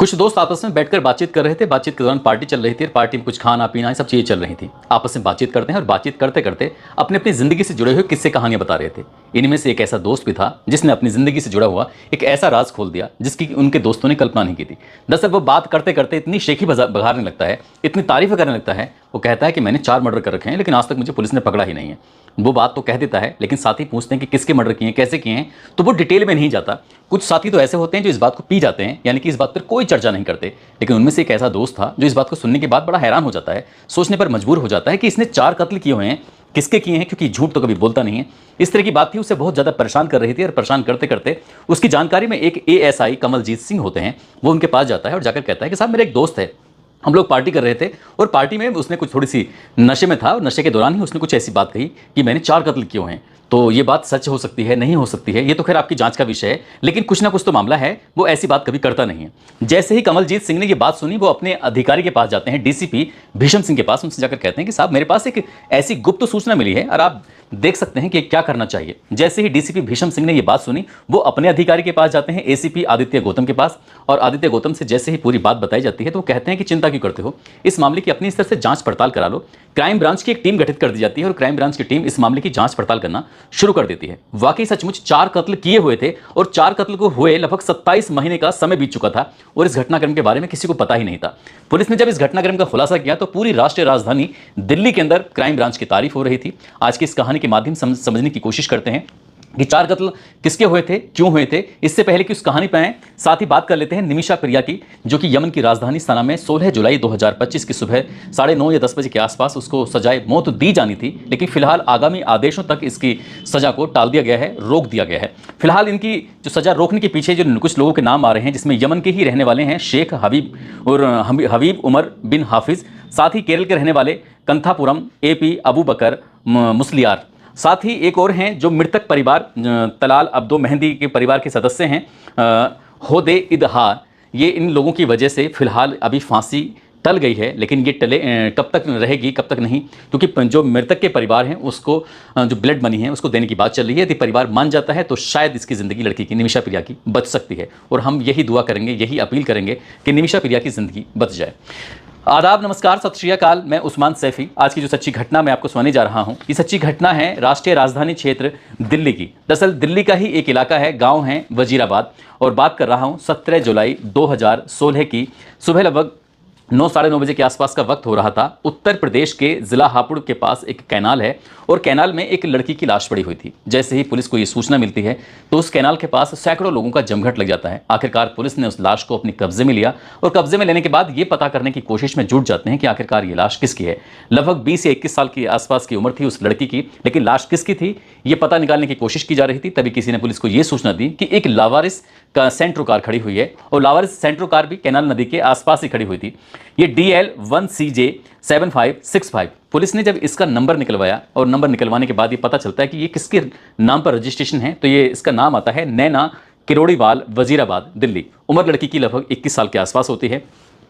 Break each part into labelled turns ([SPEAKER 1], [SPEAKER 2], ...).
[SPEAKER 1] कुछ दोस्त आपस में बैठकर बातचीत कर रहे थे। बातचीत के दौरान पार्टी चल रही थी और पार्टी में कुछ खाना पीना ये सब चीज़ें चल रही थी। आपस में बातचीत करते हैं और बातचीत करते करते अपनी अपनी ज़िंदगी से जुड़े हुए किस्से कहानियां बता रहे थे। इनमें से एक ऐसा दोस्त भी था जिसने अपनी ज़िंदगी से जुड़ा हुआ एक ऐसा राज खोल दिया जिसकी उनके दोस्तों ने कल्पना नहीं की थी। दरअसल वो बात करते करते इतनी शेखी बघारने लगता है, इतनी तारीफ़ करने लगता है। वो कहता है कि मैंने 4 मर्डर कर रखे हैं लेकिन आज तक मुझे पुलिस ने पकड़ा ही नहीं है। वो बात तो कह देता है लेकिन साथी पूछते हैं कि किसके मर्डर किए हैं, कैसे किए हैं, तो वो डिटेल में नहीं जाता। कुछ साथी तो ऐसे होते हैं जो इस बात को पी जाते हैं, यानी कि इस बात पर कोई चर्चा नहीं करते। लेकिन उनमें से एक ऐसा दोस्त था जो इस बात को सुनने के बाद बड़ा हैरान हो जाता है, सोचने पर मजबूर हो जाता है कि इसने 4 कत्ल किए हुए हैं, किसके किए हैं, क्योंकि झूठ तो कभी बोलता नहीं है। इस तरह की बात थी, उसे बहुत ज़्यादा परेशान कर रही थी और परेशान करते करते उसकी जानकारी में एक एएसआई कमलजीत सिंह होते हैं। वो उनके पास जाता है और जाकर कहता है कि साहब मेरा एक दोस्त है, हम लोग पार्टी कर रहे थे और पार्टी में उसने कुछ थोड़ी सी नशे में था और नशे के दौरान ही उसने कुछ ऐसी बात कही कि मैंने 4 कत्ल किए हुए हैं। तो ये बात सच हो सकती है, नहीं हो सकती है, ये तो खैर आपकी जांच का विषय है, लेकिन कुछ ना कुछ तो मामला है। वो ऐसी बात कभी करता नहीं है। जैसे ही कमलजीत सिंह ने ये बात सुनी, वो अपने अधिकारी के पास जाते हैं, डीसीपी भीषम सिंह के पास। उनसे जाकर कहते हैं कि साहब मेरे पास एक ऐसी गुप्त सूचना मिली है और आप देख सकते हैं कि क्या करना चाहिए। जैसे ही डीसीपी भीषम सिंह ने ये बात सुनी, वो अपने अधिकारी के पास जाते हैं, एसीपी आदित्य गौतम के पास। और आदित्य गौतम से जैसे ही पूरी बात बताई जाती है तो वो कहते हैं कि चिंता क्यों करते हो, इस मामले की अपनी स्तर से जांच पड़ताल करा लो। क्राइम ब्रांच की एक टीम गठित कर दी जाती है और क्राइम ब्रांच की टीम इस मामले की जांच पड़ताल करना शुरू कर देती है। वाकई सचमुच 4 कत्ल किए हुए थे और 4 कत्ल को हुए लगभग 27 महीने का समय बीत चुका था और इस घटनाक्रम के बारे में किसी को पता ही नहीं था। पुलिस ने जब इस घटनाक्रम का खुलासा किया तो पूरी राष्ट्रीय राजधानी दिल्ली के अंदर क्राइम ब्रांच की तारीफ हो रही थी। आज की इस कहानी के माध्यम से समझने की कोशिश करते हैं कि 4 कत्ल किसके हुए थे, क्यों हुए थे। इससे पहले कि उस कहानी पर आए, साथ ही बात कर लेते हैं निमिषा प्रिया की, जो कि यमन की राजधानी सना में 16 जुलाई 2025 की सुबह 9:30 या 10 बजे के आसपास उसको सजाए मौत दी जानी थी। लेकिन फिलहाल आगामी आदेशों तक इसकी सजा को टाल दिया गया है, रोक दिया गया है। फिलहाल इनकी जो सजा रोकने के पीछे जो कुछ लोगों के नाम आ रहे हैं, जिसमें यमन के ही रहने वाले हैं शेख हबीब और हबीब उमर बिन हाफिज, साथ ही केरल के रहने वाले कंथापुरम एपी अबू बकर मुसलियार, साथ ही एक और हैं जो मृतक परिवार तलाल अब्दो मेहंदी के परिवार के सदस्य हैं, होदे इदहार। ये इन लोगों की वजह से फिलहाल अभी फांसी टल गई है, लेकिन ये टले कब तक रहेगी कब तक नहीं, क्योंकि जो मृतक के परिवार हैं उसको जो ब्लड मनी है उसको देने की बात चल रही है। यदि परिवार मान जाता है तो शायद इसकी ज़िंदगी लड़की की, निमिषा प्रिया की, बच सकती है। और हम यही दुआ करेंगे, यही अपील करेंगे कि निमिषा प्रिया की ज़िंदगी बच जाए। आदाब, नमस्कार, सत श्री अकाल। मैं उस्मान सैफी। आज की जो सच्ची घटना मैं आपको सुनाने जा रहा हूं, ये सच्ची घटना है राष्ट्रीय राजधानी क्षेत्र दिल्ली की। दरअसल दिल्ली का ही एक इलाका है, गांव है वजीराबाद, और बात कर रहा हूं 17 जुलाई 2016 की सुबह लगभग 9 साढ़े 9 बजे के आसपास का वक्त हो रहा था। उत्तर प्रदेश के जिला हापुड़ के पास एक कैनाल है और कैनाल में एक लड़की की लाश पड़ी हुई थी। जैसे ही पुलिस को ये सूचना मिलती है तो उस कैनाल के पास सैकड़ों लोगों का जमघट लग जाता है। आखिरकार पुलिस ने उस लाश को अपने कब्जे में लिया और कब्जे में लेने के बाद ये पता करने की कोशिश में जुट जाते हैं कि आखिरकार ये लाश किसकी है। लगभग 20 या 21 साल के आसपास की उम्र थी उस लड़की की, लेकिन लाश किसकी थी ये पता निकालने की कोशिश की जा रही थी। तभी किसी ने पुलिस को ये सूचना दी कि एक लावारिस का सेंट्रो कार खड़ी हुई है और लावारिस सेंट्रो कार भी कैनाल नदी के आसपास ही खड़ी हुई थी। ये DL1CJ 7565। पुलिस ने जब इसका नंबर निकलवाया और नंबर निकलवाने के बाद ये पता चलता है कि ये किसके नाम पर रजिस्ट्रेशन है, तो ये इसका नाम आता है नैना किरोड़ीवाल, वजीराबाद, दिल्ली। उम्र लड़की की लगभग 21 साल के आसपास होती है।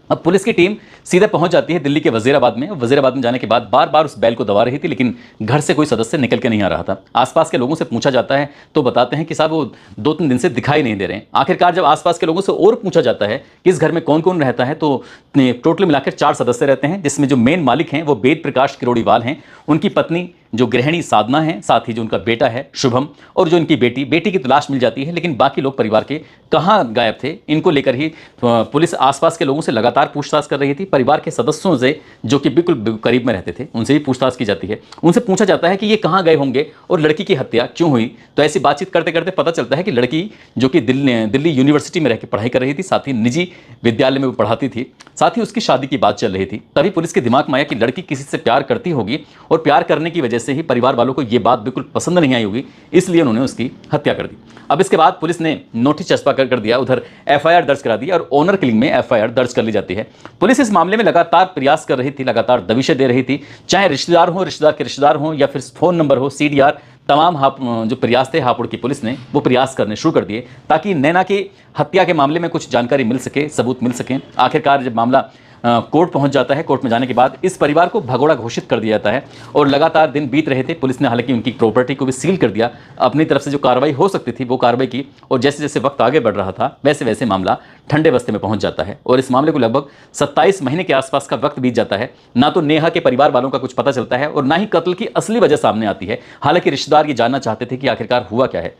[SPEAKER 1] अब पुलिस की टीम सीधे पहुंच जाती है दिल्ली के वजीराबाद में। वजीराबाद में जाने के बाद बार बार उस बैल को दबा रही थी, लेकिन घर से कोई सदस्य निकल के नहीं आ रहा था। आसपास के लोगों से पूछा जाता है तो बताते हैं कि साहब वो 2-3 दिन से दिखाई नहीं दे रहे हैं। आखिरकार जब आसपास के लोगों से और पूछा जाता है कि इस घर में कौन कौन रहता है, तो टोटल मिलाकर 4 सदस्य रहते हैं, जिसमें जो मेन मालिक हैं वो वेद प्रकाश किरोड़ीवाल हैं, उनकी पत्नी जो गृहिणी साधना है, साथ ही जो उनका बेटा है शुभम, और जो इनकी बेटी की तलाश मिल जाती है। लेकिन बाकी लोग परिवार के कहाँ गायब थे, इनको लेकर ही पुलिस आसपास के लोगों से लगातार पूछताछ कर रही थी। परिवार के सदस्यों से जो कि बिल्कुल करीब में रहते थे उनसे भी पूछताछ की जाती है। उनसे पूछा जाता है कि ये कहाँ गए होंगे और लड़की की हत्या क्यों हुई। तो ऐसी बातचीत करते करते पता चलता है कि लड़की जो कि दिल्ली यूनिवर्सिटी में रह के पढ़ाई कर रही थी, साथ ही निजी विद्यालय में वो पढ़ाती थी, साथ ही उसकी शादी की बात चल रही थी। तभी पुलिस के दिमाग में आया कि लड़की किसी से प्यार करती होगी और प्यार करने की वजह से ही परिवार वालों को ये बात बिल्कुल पसंद नहीं आई होगी, इसलिए उन्होंने उसकी हत्या कर दी। अब इसके बाद पुलिस ने नोटिस चस्पा कर दिया, उधर FIR दर्ज करा दी और ऑनर किलिंग में FIR दर्ज कर ली जाती है। पुलिस इस मामले में लगातार प्रयास कर रही थी, लगातार दबिशें दे रही थी, चाहे रिश्तेदार के रिश्तेदार हों या फिर फोन नंबर हो, CDR, तमाम जो प्रयास थे हापुड़ की पुलिस ने वो प्रयास करने शुरू कर दिए ताकि नैना की हत्या के मामले में कुछ जानकारी मिल सके, सबूत मिल सकें। आखिरकार जब मामला कोर्ट पहुंच जाता है। कोर्ट में जाने के बाद इस परिवार को भगोड़ा घोषित कर दिया जाता है और लगातार दिन बीत रहे थे। पुलिस ने हालांकि उनकी प्रॉपर्टी को भी सील कर दिया, अपनी तरफ से जो कार्रवाई हो सकती थी वो कार्रवाई की, और जैसे जैसे वक्त आगे बढ़ रहा था वैसे वैसे मामला ठंडे बस्ते में पहुंच जाता है और इस मामले को लगभग 27 महीने के आसपास का वक्त बीत जाता है। ना तो नेहा के परिवार वालों का कुछ पता चलता है और ना ही कत्ल की असली वजह सामने आती है। हालांकि रिश्तेदार ये जानना चाहते थे कि आखिरकार हुआ क्या है।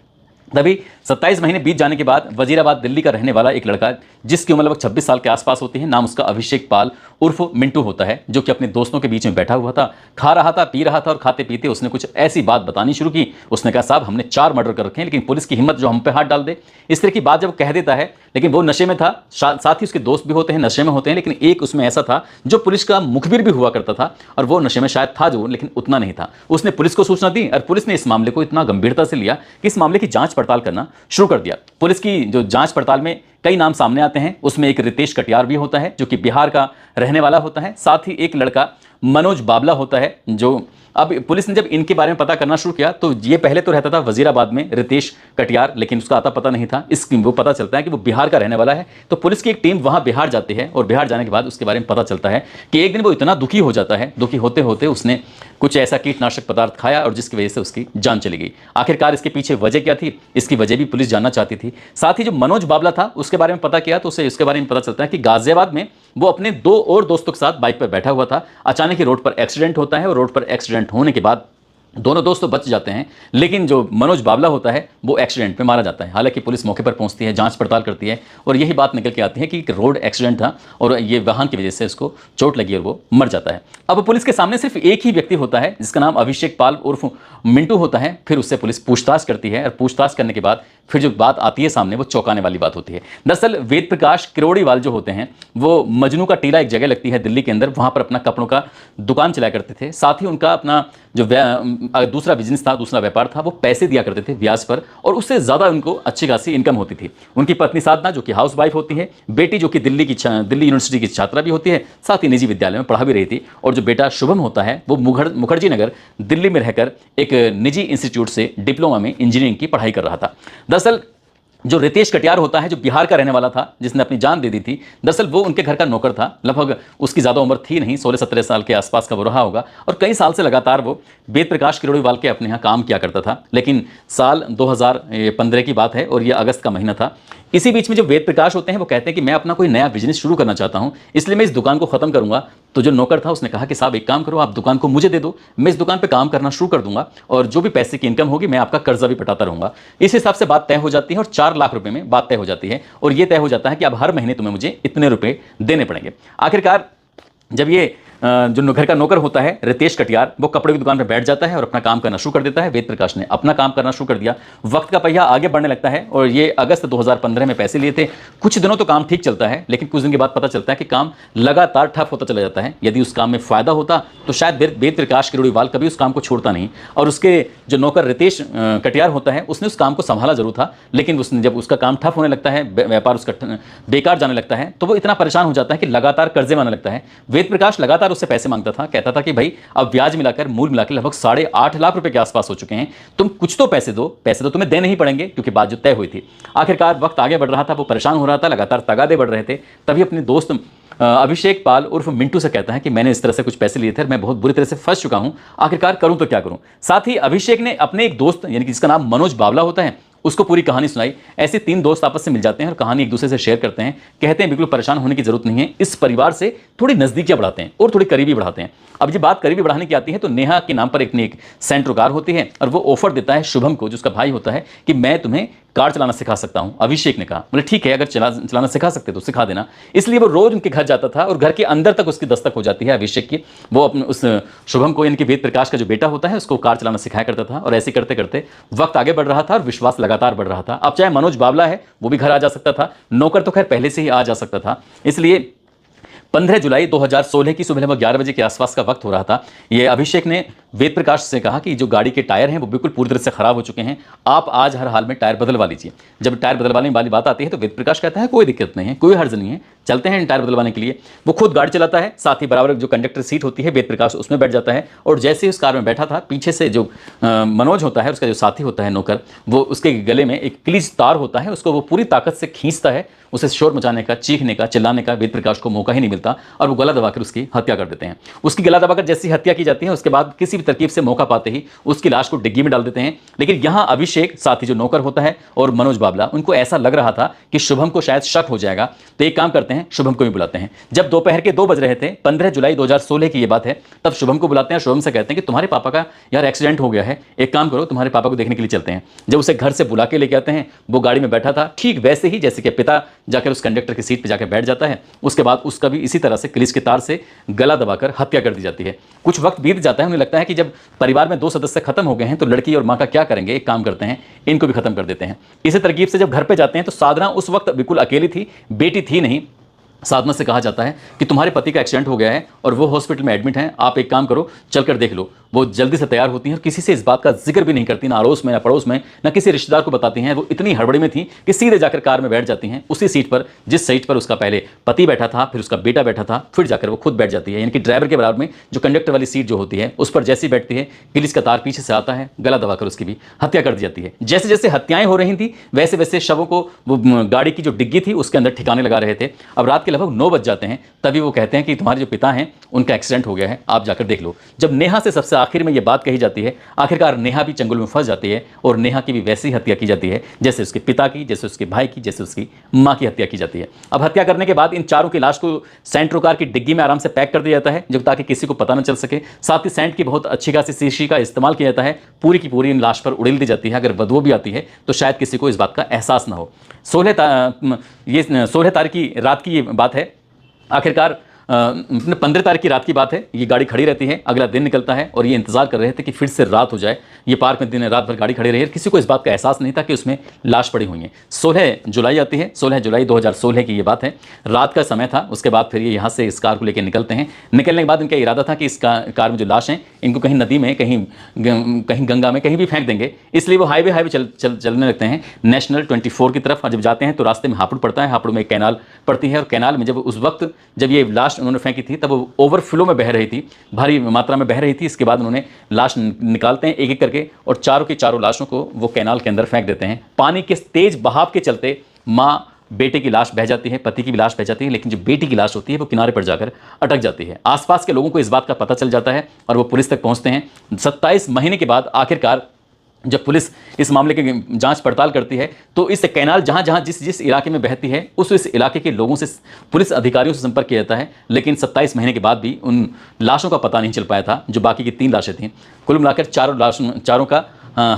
[SPEAKER 1] तभी 27 महीने बीत जाने के बाद वजीराबाद दिल्ली का रहने वाला एक लड़का, जिसकी उम्र लगभग 26 साल के आसपास होती है, नाम उसका अभिषेक पाल उर्फ मिंटू होता है, जो कि अपने दोस्तों के बीच में बैठा हुआ था, खा रहा था, पी रहा था और खाते पीते उसने कुछ ऐसी बात बतानी शुरू की। उसने कहा, साहब हमने 4 मर्डर कर रखे हैं, लेकिन पुलिस की हिम्मत जो हम पे हाथ डाल दे। इस तरह की बात जब कह देता है, लेकिन वो नशे में था, साथ ही उसके दोस्त भी होते हैं नशे में होते हैं, लेकिन एक उसमें ऐसा था जो पुलिस का मुखबिर भी हुआ करता था और वो नशे में शायद था जो, लेकिन उतना नहीं था। उसने पुलिस को सूचना दी और पुलिस ने इस मामले को इतना गंभीरता से लिया कि इस मामले की जांच पड़ताल करना शुरू कर दिया। पुलिस की जो जांच पड़ताल में कई नाम सामने आते हैं, उसमें एक रितेश कटियार भी होता है जो कि बिहार का रहने वाला होता है, साथ ही एक लड़का मनोज बाबला होता है। जो अब पुलिस ने जब इनके बारे में पता करना शुरू किया तो ये पहले तो रहता था वजीराबाद में रितेश कटियार, लेकिन उसका आता पता नहीं था। वो पता चलता है कि वो बिहार का रहने वाला है, तो पुलिस की एक टीम वहां बिहार जाती है और बिहार जाने के बाद उसके बारे में पता चलता है कि एक दिन वो इतना दुखी हो जाता है, दुखी होते होते उसने कुछ ऐसा कीटनाशक पदार्थ खाया और जिसकी वजह से उसकी जान चली गई। आखिरकार इसके पीछे वजह क्या थी, इसकी वजह भी पुलिस जानना चाहती थी। साथ ही जो मनोज बाबला था उसके बारे में पता किया तो उसे इसके बारे में पता चलता है कि गाजियाबाद में वो अपने 2 और दोस्तों के साथ बाइक पर बैठा हुआ था। अचानक ही रोड पर एक्सीडेंट होता है और रोड पर एक्सीडेंट होने के बाद दोनों दोस्त तो बच जाते हैं, लेकिन जो मनोज बाबला होता है वो एक्सीडेंट में मारा जाता है। हालांकि पुलिस मौके पर पहुंचती है, जांच पड़ताल करती है और यही बात निकल के आती है कि रोड एक्सीडेंट था और ये वाहन की वजह से उसको चोट लगी और वो मर जाता है। अब पुलिस के सामने सिर्फ एक ही व्यक्ति होता है जिसका नाम अभिषेक पाल उर्फ मिंटू होता है। फिर उससे पुलिस पूछताछ करती है और पूछताछ करने के बाद फिर जो बात आती है सामने वो चौंकाने वाली बात होती है। दरअसल वेद प्रकाश किरोड़ीवाल जो होते हैं वो मजनू का टीला एक जगह लगती है दिल्ली के अंदर, वहां पर अपना कपड़ों का दुकान चलाया करते थे। साथ ही उनका अपना जो दूसरा बिजनेस था, दूसरा व्यापार था, वो पैसे दिया करते थे ब्याज पर और उससे ज़्यादा उनको अच्छी खासी इनकम होती थी। उनकी पत्नी साधना जो कि हाउस वाइफ होती है, बेटी जो कि दिल्ली यूनिवर्सिटी की छात्रा भी होती है, साथ ही निजी विद्यालय में पढ़ा भी रही थी, और जो बेटा शुभम होता है वो मुखर्जी नगर दिल्ली में रहकर एक निजी इंस्टीट्यूट से डिप्लोमा में इंजीनियरिंग की पढ़ाई कर रहा था। दरअसल जो रितेश कटियार होता है जो बिहार का रहने वाला था, जिसने अपनी जान दे दी थी, दरअसल वो उनके घर का नौकर था। लगभग उसकी ज़्यादा उम्र थी नहीं, 16-17 साल के आसपास का वो रहा होगा और कई साल से लगातार वो वेद प्रकाश किरोड़ीवाल के अपने यहाँ काम किया करता था। लेकिन साल 2015 की बात है और ये अगस्त का महीना था। इसी बीच में जो वेद प्रकाश होते हैं वो कहते हैं कि मैं अपना कोई नया बिजनेस शुरू करना चाहता हूँ, इसलिए मैं इस दुकान को ख़त्म करूँगा। तो जो नौकर था उसने कहा कि साहब एक काम करो, आप दुकान को मुझे दे दो, मैं इस दुकान पे काम करना शुरू कर दूंगा और जो भी पैसे की इनकम होगी मैं आपका कर्जा भी पटाता रहूंगा। इस हिसाब से बात तय हो जाती है और 4 लाख रुपए में बात तय हो जाती है और ये तय हो जाता है कि अब हर महीने तुम्हें मुझे इतने रुपए देने पड़ेंगे। आखिरकार जब ये जो घर का नौकर होता है रितेश कटियार, वो कपड़े की दुकान पर बैठ जाता है और अपना काम करना शुरू कर देता है। वेद प्रकाश ने अपना काम करना शुरू कर दिया। वक्त का पहिया आगे बढ़ने लगता है और ये अगस्त 2015 में पैसे लिए थे। कुछ दिनों तो काम ठीक चलता है, लेकिन कुछ दिन के बाद पता चलता है कि काम लगातार ठप होता चला जाता है। यदि उस काम में फायदा होता तो शायद वेद प्रकाश किरोड़ीवाल कभी उस काम को छोड़ता नहीं और उसके जो नौकर रितेश कटियार होता है उसने उस काम को संभाला जरूर था, लेकिन उसने जब उसका काम ठप होने लगता है, व्यापार उसका बेकार जाने लगता है, तो वो इतना परेशान हो जाता है कि लगातार कर्जे मांगने लगता है। वेद प्रकाश लगातार उससे पैसे मांगता था, कहता था कि भाई अब ब्याज मिलाकर मूल मिलाकर लगभग 8.5 लाख रुपए के आसपास हो चुके हैं, तुम कुछ तो पैसे दो, पैसे तो तुम्हें देने ही पड़ेंगे क्योंकि बात जो तय हुई थी। आखिरकार वक्त आगे बढ़ रहा था, वो परेशान हो रहा था, लगातार तगादे बढ़ रहे थे। तभी अपने दोस्त अभिषेक पाल उर्फ मिंटू से कहता है कि मैंने इस तरह से कुछ पैसे लिए थे, मैं बहुत बुरी तरह से फंस चुका हूं, आखिरकार करूं तो क्या करूं। साथ ही अभिषेक ने अपने एक दोस्त यानी कि जिसका नाम मनोज बाबला होता है उसको पूरी कहानी सुनाई। ऐसे 3 दोस्त आपस से मिल जाते हैं और कहानी एक दूसरे से शेयर करते हैं। कहते हैं बिल्कुल परेशान होने की जरूरत नहीं है, इस परिवार से थोड़ी नजदीकियां बढ़ाते हैं और थोड़ी करीबी बढ़ाते हैं। अब ये बात करीबी बढ़ाने की आती है तो नेहा के नाम पर एक सेंट्रो कार होती है और वो ऑफर देता है शुभम को, जो उसका भाई होता है, कि मैं तुम्हें कार चलाना सिखा सकता हूं। अभिषेक ने कहा, बोले ठीक है, अगर चलाना सिखा सकते तो सिखा देना। इसलिए वो रोज उनके घर जाता था और घर के अंदर तक उसकी दस्तक हो जाती है अभिषेक की। वो अपने उस शुभम को यानी कि वेद प्रकाश का जो बेटा होता है उसको कार चलाना सिखाया करता था और ऐसे करते करते वक्त आगे बढ़ रहा था और विश्वास लगातार बढ़ रहा था। अब चाहे मनोज बाबला है वो भी घर आ जा सकता था, नौकर तो खैर पहले से ही आ जा सकता था। इसलिए 15 जुलाई 2016 की सुबह लगभग 11 बजे के आसपास का वक्त हो रहा था। ये अभिषेक ने वेद प्रकाश से कहा कि जो गाड़ी के टायर हैं वो बिल्कुल पूरी तरह से खराब हो चुके हैं, आप आज हर हाल में टायर बदलवा लीजिए। जब टायर बदलवाने वाली बात आती है तो वेद प्रकाश कहता है कोई दिक्कत नहीं है, कोई हर्ज नहीं है, चलते हैं टायर बदलवाने के लिए। वो खुद गाड़ी चलाता है, साथ ही बराबर जो कंडक्टर सीट होती है वेद प्रकाश उसमें बैठ जाता है, और जैसे ही उस कार में बैठा था पीछे से जो मनोज होता है, उसका जो साथी होता है नौकर, वो उसके गले में एक क्लीज तार होता है, उसको वो पूरी ताकत से खींचता है। उसे शोर मचाने का, चीखने का, चिल्लाने का वेद प्रकाश को मौका ही नहीं मिलता और वो गला दबाकर उसकी हत्या कर देते हैं। उसकी गला दबाकर जैसी हत्या की जाती है उसके बाद किसी भी तरकीब से मौका पाते ही उसकी लाश को डिग्गी में डाल देते हैं। लेकिन यहाँ अभिषेक, साथ ही जो नौकर होता है, और मनोज बाबला, उनको ऐसा लग रहा था कि शुभम को शायद शक हो जाएगा, तो एक काम करते हैं, शुभम को भी बुलाते हैं। जब दोपहर के 2 बज रहे थे, 15 जुलाई 2016 की ये बात है, तब शुभम को बुलाते हैं। शुभम से कहते हैं कि तुम्हारे पापा का यार एक्सीडेंट हो गया है, एक काम करो तुम्हारे पापा को देखने के लिए चलते हैं। जब उसे घर से बुला के लेके आते हैं, वो गाड़ी में बैठा था ठीक वैसे ही जैसे कि पिता जाकर उस कंडक्टर की सीट पर जाकर बैठ जाता है। उसके बाद उसका भी इसी तरह से क्लीज के तार से गला दबाकर हत्या कर दी जाती है। कुछ वक्त बीत जाता है, उन्हें लगता है कि जब परिवार में 2 सदस्य खत्म हो गए हैं तो लड़की और माँ का क्या करेंगे, एक काम करते हैं इनको भी खत्म कर देते हैं। इसी तरकीब से जब घर पे जाते हैं तो साधना उस वक्त बिल्कुल अकेली थी, बेटी थी नहीं। साधना से कहा जाता है कि तुम्हारे पति का एक्सीडेंट हो गया है और वो हॉस्पिटल में एडमिट हैं, आप एक काम करो चलकर देख लो। वो जल्दी से तैयार होती हैं और किसी से इस बात का जिक्र भी नहीं करती, ना अड़ोस में ना पड़ोस में, ना किसी रिश्तेदार को बताती हैं। वो इतनी हड़बड़ी में थी कि सीधे जाकर कार में बैठ जाती हैं, उसी सीट पर जिस सीट पर उसका पहले पति बैठा था, फिर उसका बेटा बैठा था, फिर जाकर वो खुद बैठ जाती है। यानी कि ड्राइवर के बराबर में जो कंडक्टर वाली सीट जो होती है उस पर जैसी बैठती है, पुलिस का तार पीछे से आता है, गला दबाकर उसकी भी हत्या कर दी जाती है। जैसे जैसे हत्याएं हो रही थी वैसे वैसे शवों को वो गाड़ी की जो डिग्गी थी उसके अंदर ठिकाने लगा रहे थे। अब रात के लगभग 9 बज जाते हैं, तभी वो कहते हैं कि तुम्हारे जो पिता हैं उनका एक्सीडेंट हो गया है, आप जाकर देख लो। जब नेहा से सबसे आखिर में ये बात कही जाती है, आखिरकार नेहा भी चंगुल में फंस जाती है और नेहा की भी वैसी हत्या की जाती है जैसे उसके पिता की, जैसे उसके भाई की, जैसे उसकी मां की हत्या की जाती है। अब हत्या करने के बाद इन चारों की लाश को सेंट्रो कार की डिग्गी में आराम से पैक कर दिया जाता है, जब ताकि किसी को पता न चल सके। साथ ही सेंट की बहुत अच्छी खासी शीशी का इस्तेमाल किया जाता है, पूरी की पूरी इन लाश पर उड़ेल दी जाती है। अगर बदबू भी आती है तो शायद किसी को इस बात का एहसास ना हो। 16 तारीख की रात की ये बात है। आखिरकार 15 तारीख की रात की बात है, ये गाड़ी खड़ी रहती है। अगला दिन निकलता है और ये इंतजार कर रहे थे कि फिर से रात हो जाए। ये पार्क में दिन रात भर गाड़ी खड़ी रही, किसी को इस बात का एहसास नहीं था कि उसमें लाश पड़ी हुई है। 16 जुलाई आती है, 16 जुलाई 2016 की ये बात है। रात का समय था। उसके बाद फिर ये यहाँ से इस कार को लेकर निकलते हैं। निकलने के बाद इनका इरादा था कि इस कार में जो लाश हैं इनको कहीं नदी में, कहीं गंगा में, कहीं भी फेंक देंगे। इसलिए वो हाईवे चलने लगते हैं नेशनल 24 की तरफ। और जब जाते हैं तो रास्ते में हापुड़ पड़ता है, हापुड़ में एक कैनाल पड़ती है, और कैनाल में जब उस वक्त जब ये लाश उन्होंने फेंकी थी तब वो ओवरफ्लो में बह रही थी, भारी मात्रा में बह रही थी। इसके बाद उन्होंने लाश निकालते हैं एक एक करके और चारों की चारों लाशों को वो कैनाल के अंदर फेंक देते हैं। पानी के तेज बहाव के चलते माँ, बेटे की लाश बह जाती है, पति की भी लाश बह जाती है, लेकिन जो बेटी की लाश होती है वो किनारे पर जाकर अटक जाती है। आसपास के लोगों को इस बात का पता चल जाता है और वो पुलिस तक पहुंचते हैं। 27 महीने के बाद आखिरकार जब पुलिस इस मामले की जांच पड़ताल करती है तो इस कैनाल जहां जिस इलाके में बहती है उस इलाके के लोगों से, पुलिस अधिकारियों से संपर्क किया जाता है। लेकिन 27 महीने के बाद भी उन लाशों का पता नहीं चल पाया था जो बाकी की 3 लाशें थीं। कुल मिलाकर चारों का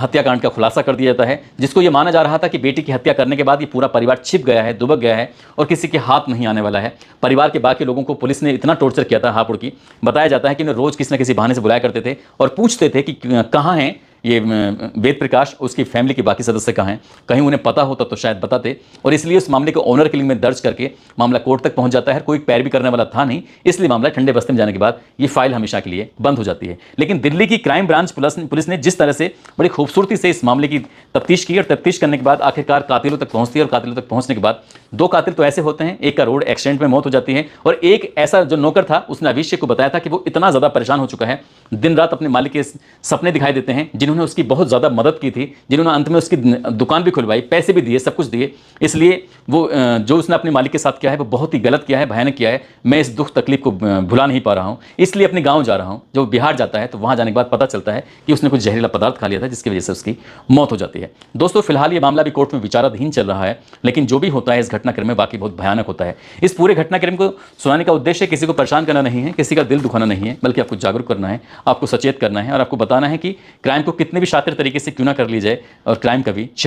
[SPEAKER 1] हत्याकांड का खुलासा कर दिया जाता है, जिसको ये माना जा रहा था कि बेटी की हत्या करने के बाद ये पूरा परिवार छिप गया है, दुबक गया है और किसी के हाथ नहीं आने वाला है। परिवार के बाकी लोगों को पुलिस ने इतना टॉर्चर किया था हापुड़ की, बताया जाता है कि उन्हें रोज किसी न किसी बहाने से बुलाया करते थे और पूछते थे कि कहाँ हैं ये वेद प्रकाश, उसकी फैमिली के बाकी सदस्य कहाँ हैं, कहीं उन्हें पता होता तो शायद बताते। और इसलिए उस मामले को ऑनर किलिंग में दर्ज करके मामला कोर्ट तक पहुंच जाता है। कोई पैर भी करने वाला था नहीं, इसलिए मामला ठंडे बस्ते में जाने के बाद ये फाइल हमेशा के लिए बंद हो जाती है। लेकिन दिल्ली की क्राइम ब्रांच पुलिस ने जिस तरह से बड़ी खूबसूरती से इस मामले की तफ्तीश की और तफ्तीश करने के बाद आखिरकार कातिलों तक पहुंचती है। और कातिलों तक पहुंचने के बाद 2 कातिल तो ऐसे होते हैं, एक का रोड एक्सीडेंट में मौत हो जाती है और एक ऐसा जो नौकर था उसने अभिषेक को बताया था कि वो इतना ज़्यादा परेशान हो चुका है, दिन रात अपने मालिक के सपने दिखाई देते हैं, जिन्होंने उसकी बहुत ज़्यादा मदद की थी, जिन्होंने अंत में उसकी दुकान भी खुलवाई, पैसे भी दिए, सब कुछ दिए। इसलिए वो जो उसने अपने मालिक के साथ किया है वो बहुत ही गलत किया है, भयानक किया है। मैं इस दुख तकलीफ को भुला नहीं पा रहा हूँ, इसलिए अपने गाँव जा रहा हूँ। जब बिहार जाता है तो वहाँ जाने के बाद पता चलता है कि उसने कुछ जहरीला पदार्थ खा लिया था जिसकी वजह से उसकी मौत हो जाती है। दोस्तों, फिलहाल ये मामला भी कोर्ट में विचाराधीन चल रहा है, लेकिन जो भी होता है इस घटनाक्रम में वाकई बहुत भयानक होता है। इस पूरे घटनाक्रम को सुनाने का उद्देश्य किसी को परेशान करना नहीं है, किसी का दिल दुखाना नहीं है, बल्कि आपको जागरूक करना है, आपको सचेत करना है और आपको बताना है कि क्राइम को कितने भी शातिर तरीके से क्यों ना कर ली जाए और क्राइम कभी